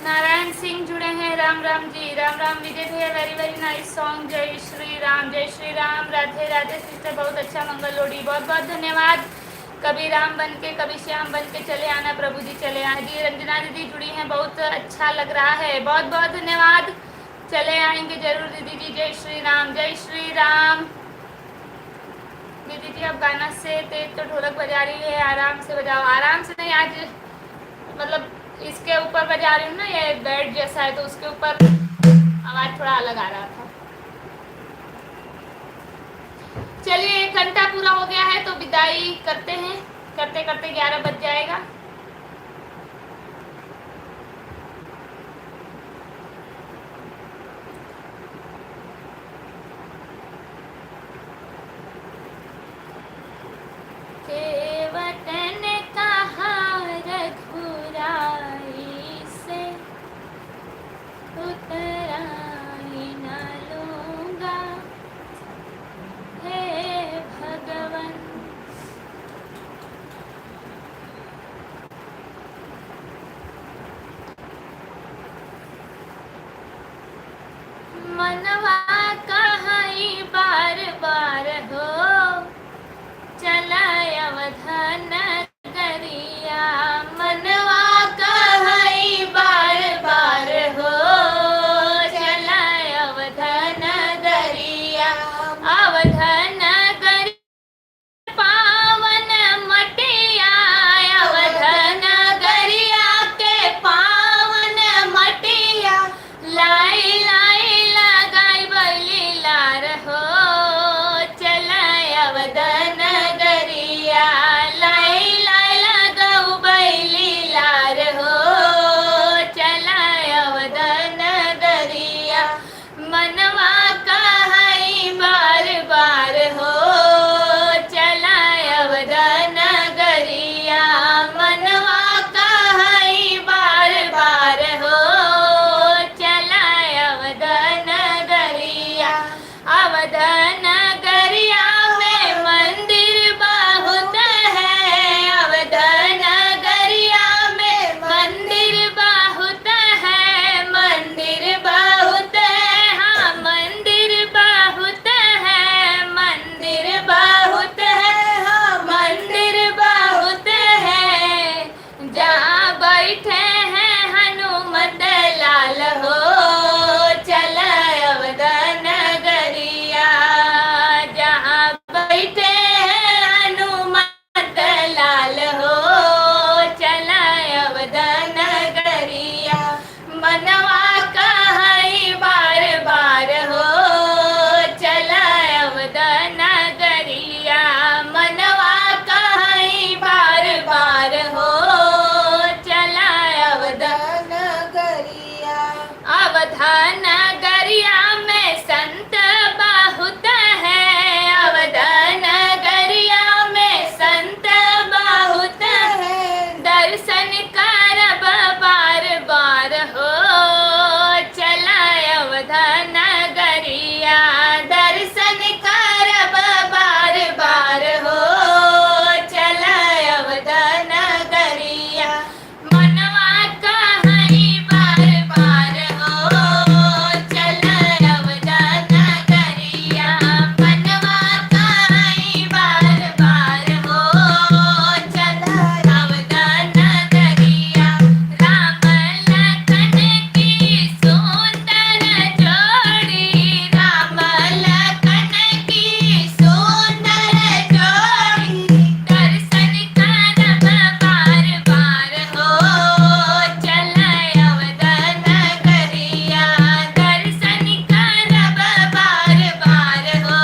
नारायण सिंह जुड़े हैं, राम राम जी, राम राम। विजय भैया वेरी वेरी नाइस सॉन्ग, जय श्री राम, जय श्री राम। राधे राधे सिस्टर, बहुत अच्छा मंगल लोड़ी, बहुत बहुत धन्यवाद। कभी राम बन के कभी श्याम बन के चले आना, प्रभु जी चले आना। जी रंजना दीदी जुड़ी हैं, बहुत अच्छा लग रहा है, बहुत बहुत धन्यवाद। चले आएंगे जरूर दीदी जी, जय श्री राम, जय श्री राम। दीदी जी अब गाना से तेज तो ढोलक बजा रही है, आराम से बजाओ। आराम से नहीं, आज मतलब इसके ऊपर बजा रही हूँ ना, ये बेड जैसा है तो उसके ऊपर आवाज थोड़ा अलग आ रहा था। चलिए 1 घंटा पूरा हो गया है तो विदाई करते हैं, करते करते 11 बज जाएगा। केवट ने कहा रघुराई से उतराई न लूंगा, हे भगवन। मनवा कहाई बार बार हो, चला अवधान करिया। मनवा कहाई बार बार हो, चला अवधान करिया। अवधान करी पावन मटिया, अवधान करिया के पावन मटिया। लाई लाई लगाई बैली लार हो, चला अवधान गरिया। लाई लाई लगाऊ बैली लार हो, चला अवधान गरिया। मनवा कहाई बार बार हो, चला अवधान गरिया। मनवा कहाई बार बार हो, चला अवधान गरिया। अवधान गरिया में मंदिर बहुत है, अवधान गरिया में मंदिर बहुत है, मंदिर बहुत है, हाँ मंदिर बहुत है, मंदिर बहुत है, हाँ मंदिर बहुत है। जहाँ बैठे हैं हनुमत लाल हो, चला अवधान गरिया। जहाँ बैठे हैं हनुमत लाल हो, चला अवधान गरिया। मनवा कहाई बार बार हो, चला अवधान गरिया। मनवा कहाई बार बार हो, चला अवधान गरिया। अवधान गरिया में संत बहुत है, अवधान गरिया में संत बहुत है। दर्शन करब बार बार हो, चला अवधान गरिया। दर्शन करब बार बार हो, चला अवधान गरिया। मनवा कहाई बार बार हो, चला अवधान गरिया। मनवा कहाई बार बार हो, चला अवधान गरिया। राम लखन की सुंदर जोड़ी, राम लखन की सुंदर जोड़ी। दर्शन करब बार बार हो, चला अवधान गरिया। दर्शन करब बार बार हो,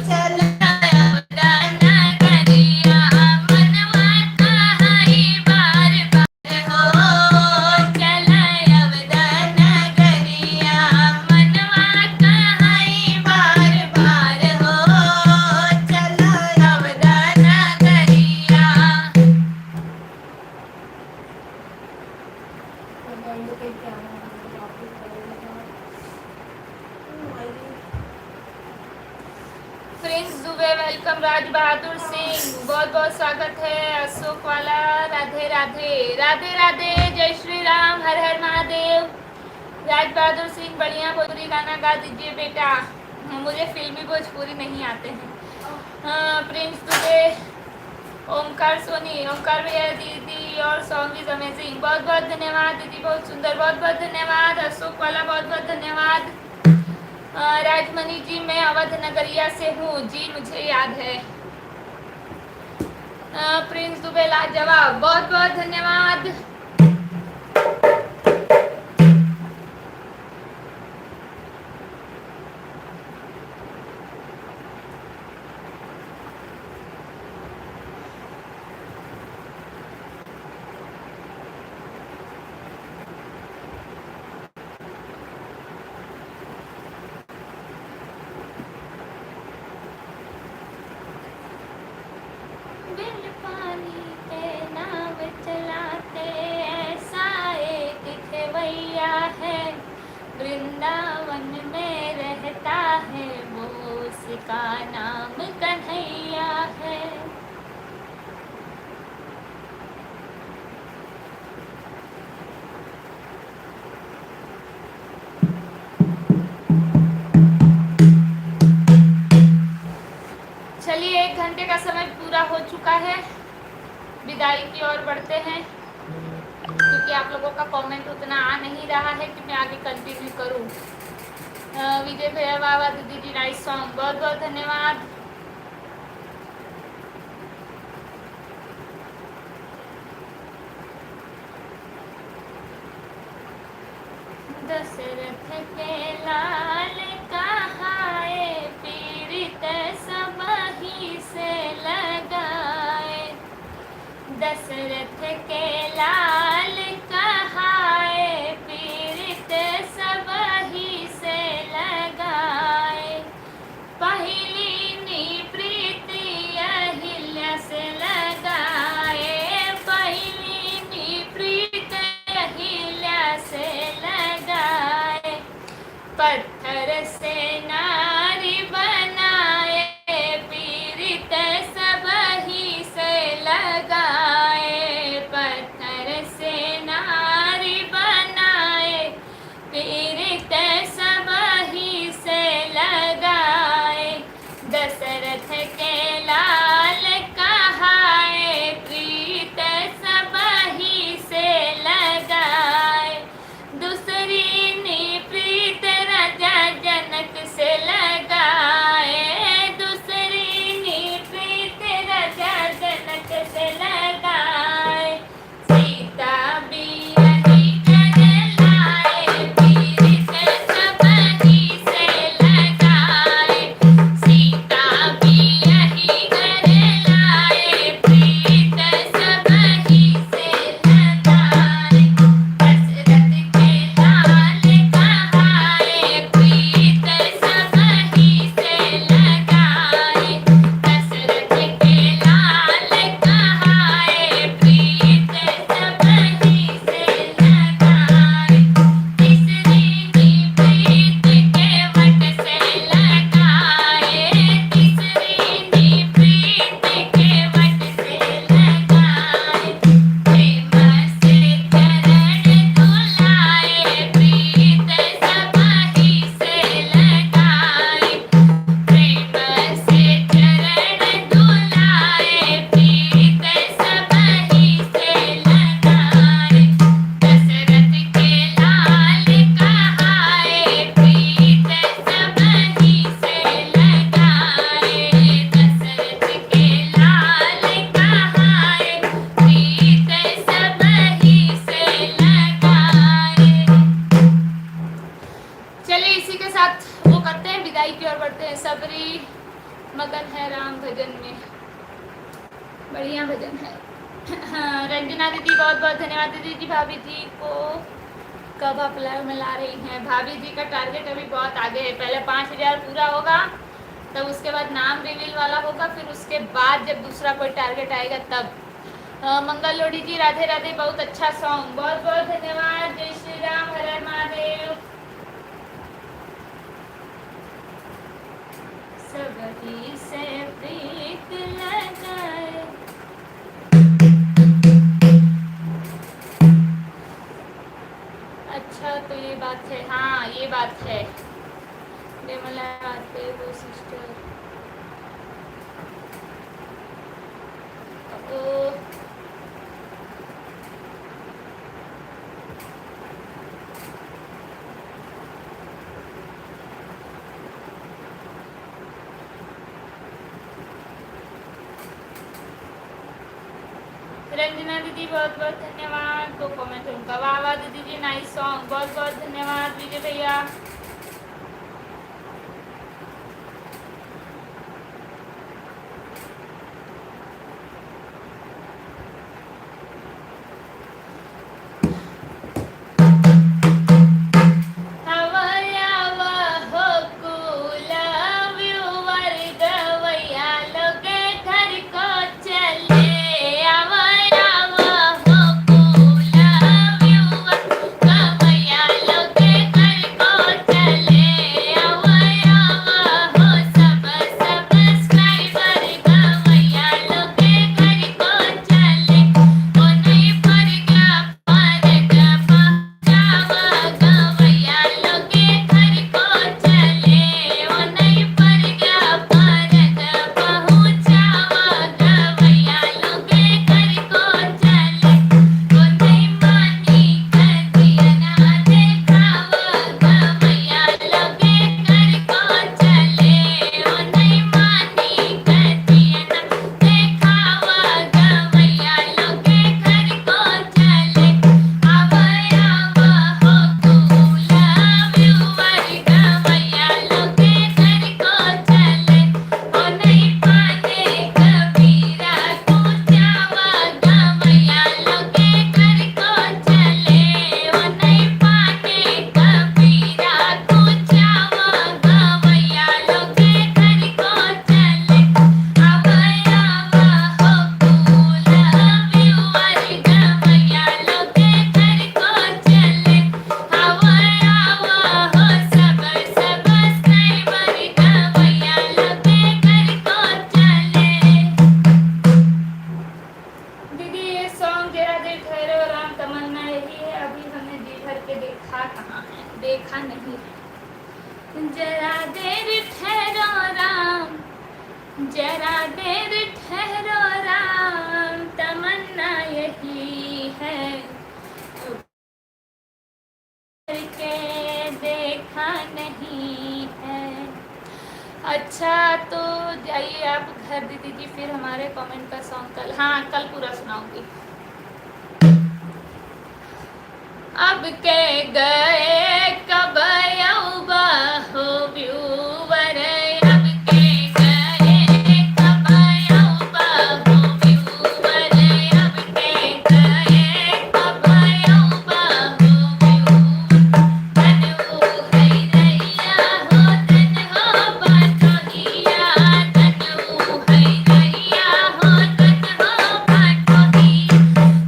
चला अवधान गरिया। मनवा कहाई बार बार हो, चला अवधान गरिया। मनवा कहाई बार बार हो, चला अवधान गरिया। प्रिंस दुबे वेलकम, राज बहादुर सिंह बहुत बहुत स्वागत है, अशोक वाला राधे राधे, राधे राधे, जय श्री राम, हर हर महादेव। राज बहादुर सिंह बढ़िया भोजपुरी गाना गा दीजिए बेटा, मुझे फिल्मी भोजपुरी नहीं आते हैं। प्रिंस दुबे, ओमकार सोनी, ओमकार भैया दीदी और सॉन्ग इज अमेजिंग, बहुत बहुत धन्यवाद दीदी, बहुत सुंदर, बहुत बहुत धन्यवाद। अशोक वाला बहुत बहुत धन्यवाद। राजमणि जी मैं अवध नगरिया से हूँ जी, मुझे याद है। प्रिंस दुबे लाजवाब, बहुत बहुत धन्यवाद। बिन पानी के नाव चलाते ऐसा एक खेवैया है, वृंदावन में रहता है वो, उसका नाम कन्हैया है। चलिए 1 घंटे का समय पूरा हो चुका है, विदाई की ओर बढ़ते हैं, क्योंकि आप लोगों का कमेंट उतना आ नहीं रहा है कि मैं आगे कंटिन्यू करूं। विजय भैया बाबा दीदी जी नाइस सॉन्ग, बहुत बहुत धन्यवाद। दशरथ के लाल कहाए, पीड़ित सब ही से लगाए। दशरथ के लाल कहाए, पीड़ित सब ही से लगाए। पहली नी प्रीति अहिल्या से लगाए, पहली नी प्रीति अहिल्या से लगाए। पत्थर से नारी बनाए, पीड़ित सब ही से लगाए। पत्थर से नारी बनाए, पीड़ित सब ही से लगाए। दशरथ के लाल कहाए, प्रीत सब ही से लगाए। दूसरी नी प्रीत राजा जनक से लगाए, दूसरी नी प्रीत राजा जनक से लगाए। सीता भी यही कर लाए, पीड़ित सब ही से लगाए। सीता भी यही कर लाए, पीड़ित सब ही से लगाए। दशरथ के लाल कहाए, प्रीत सब ही से लगाए। दशरथ के लाल कहाए, प्रीत सब ही से लगाए। तीसरी नी प्रीत के वट से लगाए, तीसरी नी प्रीत के वट से लगाए। प्रेम से चरण धुलाए, प्रीत सब ही से लगाए। प्रेम से चरण धुलाए, प्रीत सब ही से लगाए। दशरथ के लाल कहाए, प्रीत सब ही से लगाए। दशरथ के लाल कहाए, प्रीत सब ही से लगाए। चलिए इसी के साथ वो करते हैं, विदाई की ओर बढ़ते हैं। सबरी मगन है राम भजन में, बढ़िया भजन है। रंजना दीदी बहुत बहुत धन्यवाद दीदी जी। भाभी जी को कब आप लाइव में ला रही हैं? भाभी जी का टारगेट अभी बहुत आगे है, पहले 5000 पूरा होगा, तब उसके बाद नाम रिवील वाला होगा, फिर उसके बाद जब दूसरा कोई टारगेट आएगा तब। मंगल लोड़ी जी राधे राधे, बहुत अच्छा सॉन्ग, बहुत बहुत धन्यवाद। जय श्री राम, हर हर महादेव। सबही से प्रीत लगाए। अच्छा तो ये बात है, हाँ ये बात है। निर्मला आते वो सिस्टर ओ रंजना दीदी बहुत बहुत धन्यवाद। को कमेंट उनका वाह वाह दीदी जी नाइस सॉन्ग, बहुत बहुत धन्यवाद विजय भैया। जरा देर ठहरो राम, तमन्ना यही है करके देखा नहीं है। अच्छा तो जाइए आप घर दे दीजिए, फिर हमारे कमेंट का सॉन्ग कल, हाँ कल पूरा सुनाऊंगी। अब के गए कब यौबा हो व्यूवर, अब के गए कब यौबा हो व्यूवर, अब के गए कब यौबा हो व्यूवर। तन हो है रैया हो तन हो बाटोहिया, तन हो है रैया हो तन हो बाटोहिया,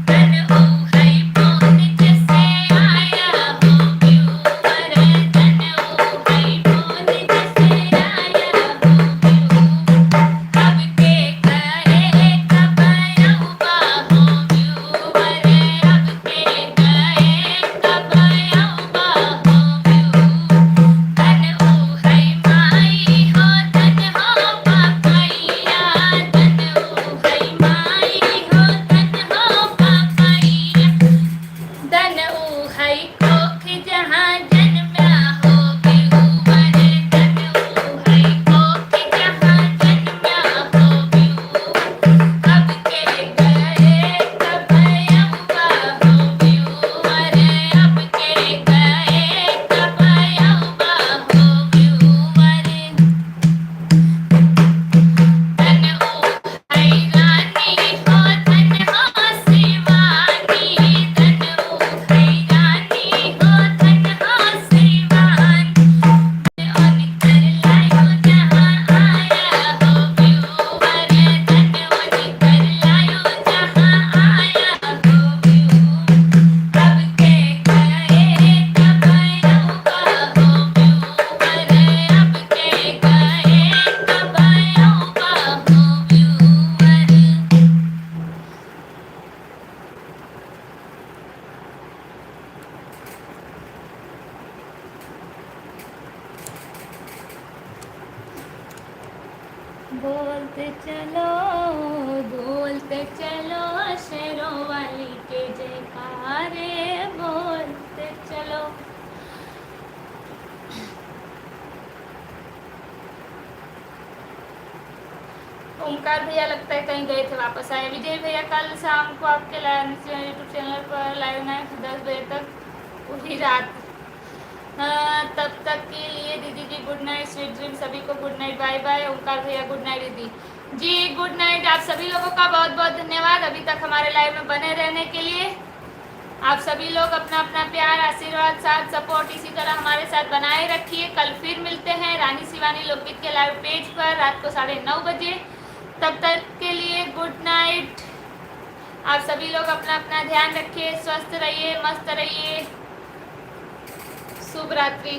तन हो है पौन जैसे आया हो व्यूवर। बोलते चलो शेरों वाली के जयकारे बोलते चलो। ओमकार भैया लगता है कहीं गए थे, वापस आए। विजय भैया कल शाम को आपके यूट्यूब चैनल पर लाइव ना 10 बजे तक पूरी रात। तब तक के लिए दीदी ji good night, sweet dream. सभी को good night, bye bye. Omkar भैया गुड नाइट दीदी जी, गुड नाइट। आप सभी लोगों का बहुत बहुत धन्यवाद अभी तक हमारे लाइव में बने रहने के लिए। आप सभी लोग अपना अपना प्यार, आशीर्वाद, साथ, सपोर्ट इसी तरह हमारे साथ बनाए रखिए। कल फिर मिलते हैं रानी शिवानी लोकगीत के लाइव पेज पर रात को 9:30 बजे। तब तक के लिए गुड नाइट। आप सभी लोग अपना अपना ध्यान रखिए, स्वस्थ रहिए, मस्त रहिए। शुभ रात्रि।